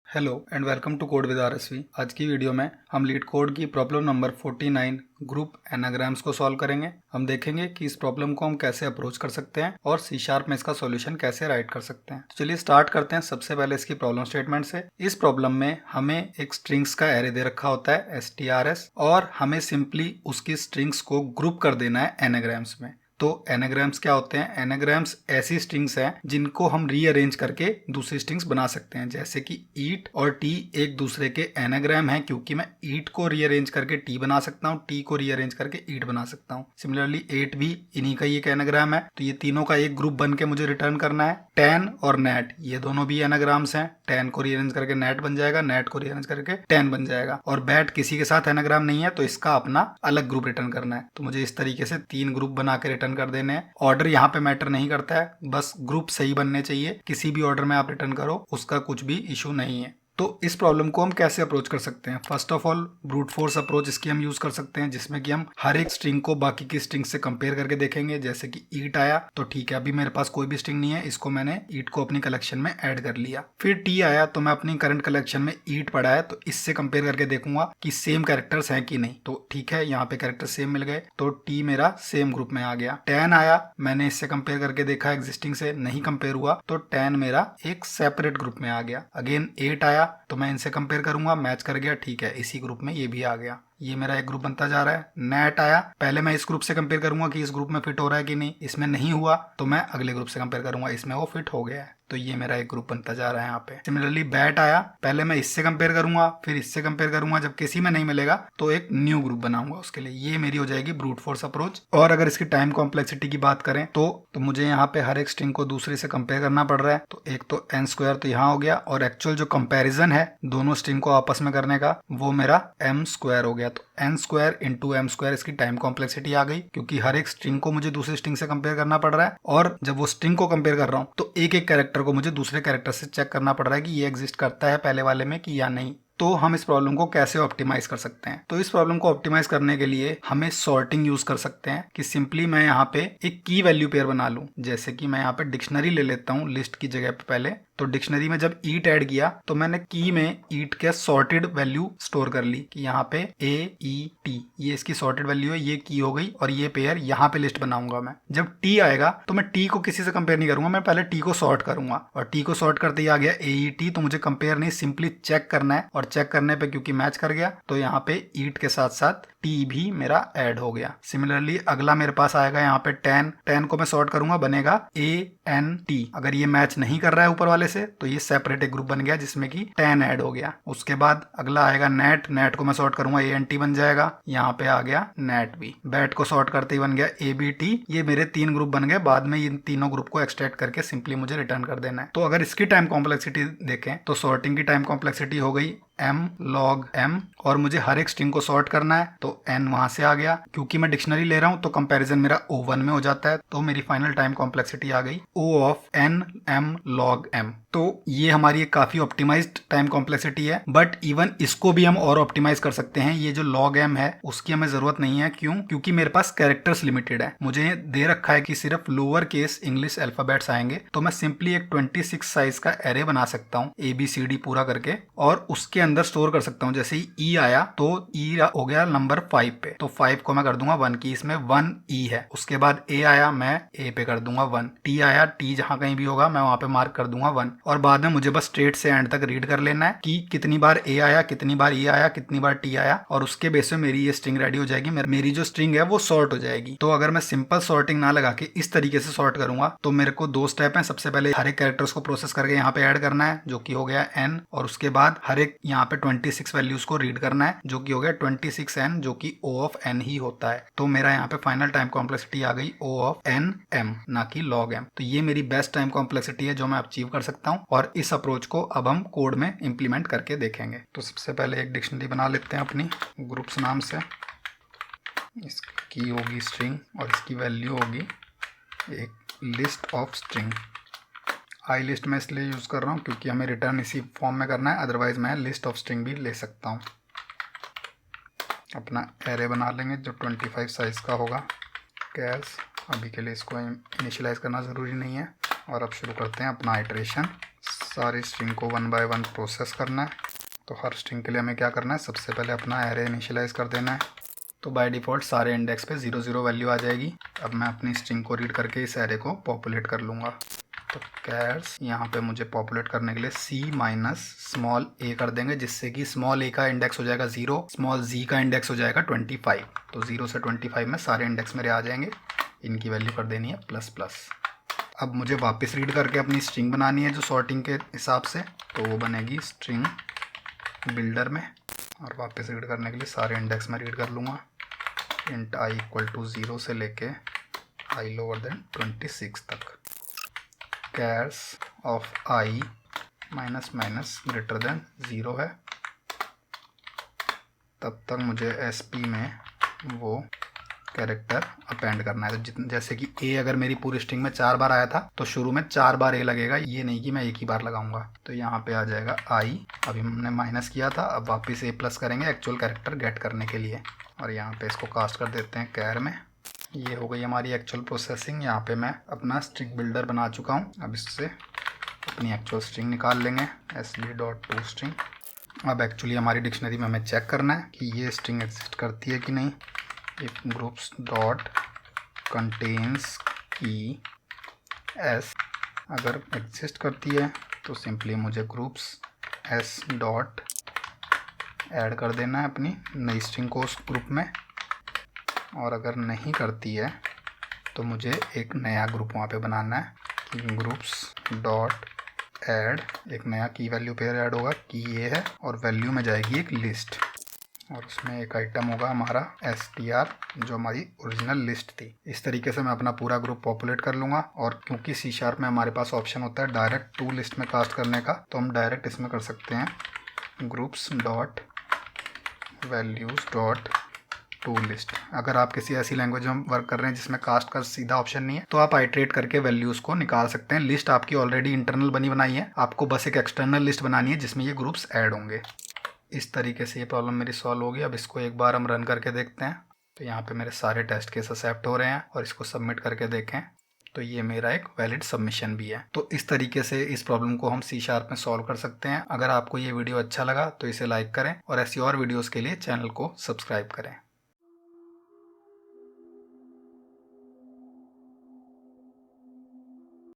Hello and welcome to code with RSV. आज की video में हम लीड कोड की प्रॉब्लम नंबर 49 ग्रुप एनाग्राम्स को सॉल्व करेंगे। हम देखेंगे कि इस प्रॉब्लम को हम कैसे अप्रोच कर सकते हैं और सी शार्प में इसका सॉल्यूशन कैसे राइट कर सकते हैं। तो चलिए स्टार्ट करते हैं सबसे पहले इसकी प्रॉब्लम स्टेटमेंट से। इस प्रॉब्लम में हमें एक स्ट्रिंग्स का एरे दे रखा होता है STRS और हमें सिंपली उसकी स्ट्रिंग्स को ग्रुप कर देना है एनाग्राम्स में। तो एनाग्राम्स क्या होते हैं? एनाग्राम्स ऐसी स्ट्रिंग्स हैं जिनको हम रीअरेंज करके दूसरी स्ट्रिंग्स बना सकते हैं। जैसे कि ईट और टी एक दूसरे के एनाग्राम हैं, क्योंकि मैं ईट को रीअरेंज करके टी बना सकता हूँ, टी को रीअरेंज करके ईट बना सकता हूँ। सिमिलरली एट भी इन्हीं का ही एक एनाग्राम है। तो ये तीनों का एक ग्रुप बन के मुझे रिटर्न करना है। टेन और नेट ये दोनों भी एनाग्राम्स हैं। टेन को रीअरेंज करके नेट बन जाएगा, नेट को रीअरेंज करके टेन बन जाएगा। और बैट किसी के साथ एनाग्राम नहीं है, तो इसका अपना अलग ग्रुप रिटर्न करना है। तो मुझे इस तरीके से तीन ग्रुप बना के रिटर्न कर देने हैं। ऑर्डर यहाँ पे मैटर नहीं करता है, बस ग्रुप सही बनने चाहिए। किसी भी ऑर्डर में आप रिटर्न करो, उसका कुछ भी इशू नहीं है। तो इस प्रॉब्लम को हम कैसे अप्रोच कर सकते हैं? First of all brute force approach इसकी हम यूज कर सकते हैं, जिसमें कि हम हर एक स्ट्रिंग को बाकी की स्ट्रिंग से कंपेयर करके देखेंगे। जैसे कि ईट आया तो ठीक है, अभी मेरे पास कोई भी स्ट्रिंग नहीं है, इसको मैंने ईट को अपनी कलेक्शन में ऐड कर लिया। फिर टी आया तो मैं अपनी करंट कलेक्शन में ईट पड़ा है, तो इससे कंपेयर करके देखूंगा कि सेम कैरेक्टर्स हैं कि नहीं। तो ठीक है, यहाँ पे कैरेक्टर सेम मिल गए, तो टी मेरा सेम ग्रुप में आ गया। टेन आया, मैंने इससे कंपेयर करके देखा, एग्जिस्टिंग से नहीं कंपेयर हुआ, तो टेन मेरा एक सेपरेट ग्रुप में आ गया। अगेन एट आया तो मैं इनसे कंपेयर करूंगा, मैच कर गया, ठीक है, इसी ग्रुप में ये भी आ गया। ये मेरा एक ग्रुप बनता जा रहा है। नेट आया, पहले मैं इस ग्रुप से कंपेयर करूंगा कि इस ग्रुप में फिट हो रहा है कि नहीं। इसमें नहीं हुआ तो मैं अगले ग्रुप से कंपेयर करूंगा, इसमें वो फिट हो गया है। तो ये मेरा एक ग्रुप बनता जा रहा है यहाँ पे। सिमिलरली बैट आया, पहले मैं इससे कंपेयर करूंगा, फिर इससे कंपेयर करूंगा, जब किसी में नहीं मिलेगा तो एक न्यू ग्रुप बनाऊंगा उसके लिए। ये मेरी हो जाएगी ब्रूट फोर्स अप्रोच। और अगर इसकी टाइम कॉम्प्लेक्सिटी की बात करें तो मुझे यहाँ पे हर एक स्ट्रिंग को दूसरे से कंपेयर करना पड़ रहा है। तो एक तो एन स्क्वायर तो यहाँ हो गया, और एक्चुअल जो कंपेरिजन है दोनों स्ट्रिंग को आपस में करने का, वो मेरा एम स्क्वायर हो गया। तो N square into M square इसकी टाइम कॉम्प्लेक्सिटी आ गई, क्योंकि हर एक स्ट्रिंग को मुझे दूसरी स्ट्रिंग से कंपेयर करना पड़ रहा है। और जब वो स्ट्रिंग को कंपेयर कर रहा हूँ तो एक एक कैरेक्टर को मुझे दूसरे कैरेक्टर से चेक करना पड़ रहा है कि ये एग्जिस्ट करता है पहले वाले में कि या नहीं। तो हम इस प्रॉब्लम को कैसे ऑप्टिमाइज कर सकते हैं? तो इस प्रॉब्लम को ऑप्टिमाइज करने के लिए हमें सॉर्टिंग यूज कर सकते हैं, कि सिंपली मैं यहाँ पे एक की वैल्यू पेयर बना लूं। जैसे कि मैं यहाँ पे डिक्शनरी ले लेता हूँ लिस्ट की जगह पे पहले। तो डिक्शनरी में जब ईट ऐड किया तो मैंने की में ईट के सॉर्टेड वैल्यू स्टोर कर ली, कि यहाँ पे AET ये इसकी सॉर्टेड वैल्यू है, ये की हो गई, और ये पेयर यहाँ पे लिस्ट बनाऊंगा मैं। जब टी आएगा तो मैं टी को किसी से कंपेयर नहीं करूंगा, मैं पहले टी को सॉर्ट करूंगा, और टी को सॉर्ट करते ही आ गया AET। तो मुझे कंपेयर नहीं, सिंपली चेक करना है, और चेक करने पे क्योंकि मैच कर गया तो यहाँ पे ईट के साथ साथ टी भी मेरा ऐड हो गया। सिमिलरली अगला मेरे पास आएगा यहाँ पे टेन। टेन को मैं सॉर्ट करूंगा, बनेगा ANT। अगर ये मैच नहीं कर रहा है ऊपर वाले से तो ये सेपरेट एक ग्रुप बन गया जिसमें कि 10 ऐड हो गया। उसके बाद अगला आएगा नेट। नेट को मैं सॉर्ट करूंगा, ANT बन जाएगा, यहाँ पे आ गया नेट भी। बैट को सॉर्ट करते ही बन गया ABT। ये मेरे तीन ग्रुप बन गए। बाद में इन तीनों ग्रुप को एक्सट्रैक्ट करके सिंपली मुझे रिटर्न कर देना है। तो अगर इसकी टाइम कॉम्प्लेक्सिटी देखें तो सॉर्टिंग की टाइम कॉम्प्लेक्सिटी हो गई m log m, और मुझे हर एक स्ट्रिंग को सॉर्ट करना है तो n वहां से आ गया। क्योंकि मैं डिक्शनरी ले रहा हूं तो कंपैरिजन मेरा O1 में हो जाता है, तो मेरी फाइनल टाइम कॉम्प्लेक्सिटी आ गई O of n m log m। तो ये हमारी एक काफी ऑप्टिमाइज्ड टाइम कॉम्प्लेक्सिटी है, बट इवन इसको भी हम और ऑप्टिमाइज कर सकते हैं। ये जो log m है उसकी हमें जरूरत नहीं है। क्यों? क्योंकि मेरे पास कैरेक्टर्स लिमिटेड है। मुझे दे रखा है कि सिर्फ लोअर केस इंग्लिश अल्फाबेट्स आएंगे, तो मैं सिंपली एक 26 साइज का एरे बना सकता हूँ ABCD पूरा करके, और उसके अंदर स्टोर कर सकता हूँ। जैसे ही ई आया तो ई हो गया नंबर 5 पे, तो 5 को मैं कर दूंगा 1 की, इसमें 1 ई है। उसके बाद ए आया, मैं ए पे कर दूंगा 1। टी आया, टी जहां कहीं भी होगा मैं वहां पे मार्क कर दूंगा 1। और बाद में मुझे बस स्ट्रेट से एंड तक रीड कर लेना है कि कितनी बार ए आया, कितनी बार ई आया, कितनी बार टी आया, और उसके बेस पे मेरी ये स्ट्रिंग रेडी हो जाएगी। मेरी जो स्ट्रिंग है वो सॉर्ट हो जाएगी। तो अगर मैं सिंपल सॉर्टिंग ना लगा के इस तरीके से सॉर्ट करूंगा तो मेरे को दो स्टेप है। सबसे पहले हर एक कैरेक्टर्स को प्रोसेस करके यहाँ पे ऐड करना है, जो कि हो गया n, और उसके बाद हर एक यहाँ पे 26 वैल्यूज को रीड करना है, जो कि हो गया 26n, जो कि O ऑफ n ही होता है। तो मेरा यहाँ पे फाइनल टाइम कॉम्प्लेक्सिटी आ गई O ऑफ n m, ना कि log m। तो ये मेरी बेस्ट टाइम कॉम्प्लेक्सिटी है जो मैं अचीव कर सकता हूँ, और इस अप्रोच को अब हम कोड में इंप्लीमेंट करके देखेंगे। तो सबसे पहले एक डिक्शनरी बना लेते हैं अपनी ग्रुप्स नाम से। इसकी होगी स्ट्रिंग और इसकी वैल्यू होगी एक list of string. I list में इसलिए यूज़ कर रहा हूँ क्योंकि हमें रिटर्न इसी फॉर्म में करना है, अदरवाइज मैं लिस्ट ऑफ स्ट्रिंग भी ले सकता हूँ। अपना एरे बना लेंगे जो 25 साइज का होगा। कैश अभी के लिए इसको इनिशियलाइज करना ज़रूरी नहीं है। और अब शुरू करते हैं अपना आइटरेशन। सारी स्ट्रिंग को 1 बाय 1 प्रोसेस करना है। तो हर स्ट्रिंग के लिए हमें क्या करना है, सबसे पहले अपना एरे इनिशियलाइज कर देना है। तो बाय डिफ़ॉल्ट सारे इंडेक्स पे 0 0 वैल्यू आ जाएगी। अब मैं अपनी स्ट्रिंग को रीड करके इस एरे को पॉपुलेट कर लूँगा। तो कैर्स यहाँ पे मुझे पॉपुलेट करने के लिए C माइनस स्मॉल a कर देंगे, जिससे कि स्मॉल a का इंडेक्स हो जाएगा 0, स्मॉल z का इंडेक्स हो जाएगा 25। तो 0 से 25 में सारे इंडेक्स मेरे आ जाएंगे। इनकी वैल्यू कर देनी है प्लस प्लस। अब मुझे वापस रीड करके अपनी स्ट्रिंग बनानी है जो सॉर्टिंग के हिसाब से। तो वो बनेगी स्ट्रिंग बिल्डर में, और वापस रीड करने के लिए सारे इंडेक्स में रीड कर लूँगा। इंट i इक्वल टू 0 से लेके i लोअर देन 26 तक। Cares of i minus minus greater than 0 है, तब तक मुझे SP में वो कैरेक्टर अपेंड करना है। तो जैसे कि a अगर मेरी पूरी स्ट्रिंग में 4 बार आया था तो शुरू में 4 बार a लगेगा, ये नहीं कि मैं एक ही बार लगाऊंगा। तो यहाँ पे आ जाएगा i, अभी हमने माइनस किया था, अब वापस a प्लस करेंगे एक्चुअल कैरेक्टर गेट करने के लिए। और यहाँ पे इसको कास्ट कर देते हैं कैर में। ये हो गई हमारी एक्चुअल प्रोसेसिंग। यहाँ पे मैं अपना स्ट्रिंग बिल्डर बना चुका हूँ। अब इससे अपनी एक्चुअल स्ट्रिंग निकाल लेंगे, sd.toString। अब एक्चुअली हमारी डिक्शनरी में हमें चेक करना है कि ये स्ट्रिंग एग्जिस्ट करती है कि नहीं। इफ ग्रुप्स डॉट कंटेन्स की s अगर एग्जिस्ट करती है तो सिंपली मुझे ग्रुप्स s डॉट ऐड कर देना है अपनी नई स्ट्रिंग को उस ग्रुप में। और अगर नहीं करती है तो मुझे एक नया ग्रुप वहाँ पे बनाना है कि ग्रुप्स डॉट ऐड, एक नया की वैल्यू पेयर ऐड होगा, की ये है, और वैल्यू में जाएगी एक लिस्ट, और उसमें एक आइटम होगा हमारा str जो हमारी ओरिजिनल लिस्ट थी। इस तरीके से मैं अपना पूरा ग्रुप पॉपुलेट कर लूँगा। और क्योंकि C# में हमारे पास ऑप्शन होता है डायरेक्ट टू लिस्ट में कास्ट करने का, तो हम डायरेक्ट इसमें कर सकते हैं groups dot values dot to list. अगर आप किसी ऐसी लैंग्वेज में वर्क कर रहे हैं जिसमें कास्ट का सीधा ऑप्शन नहीं है, तो आप आइट्रेट करके वैल्यूज़ को निकाल सकते हैं। लिस्ट आपकी ऑलरेडी इंटरनल बनी बनाई है, आपको बस एक एक्सटर्नल लिस्ट बनानी है जिसमें ये ग्रुप्स ऐड होंगे। इस तरीके से ये प्रॉब्लम मेरी सॉल्व होगी। अब इसको एक बार हम रन करके देखते हैं। तो यहाँ पे मेरे सारे टेस्ट केस एक्सेप्ट हो रहे हैं, और इसको सबमिट करके देखें तो ये मेरा एक वैलिड सबमिशन भी है। तो इस तरीके से इस प्रॉब्लम को हम C# में सॉल्व कर सकते हैं। अगर आपको ये वीडियो अच्छा लगा तो इसे लाइक करें, और ऐसी और वीडियोज़ के लिए चैनल को सब्सक्राइब करें।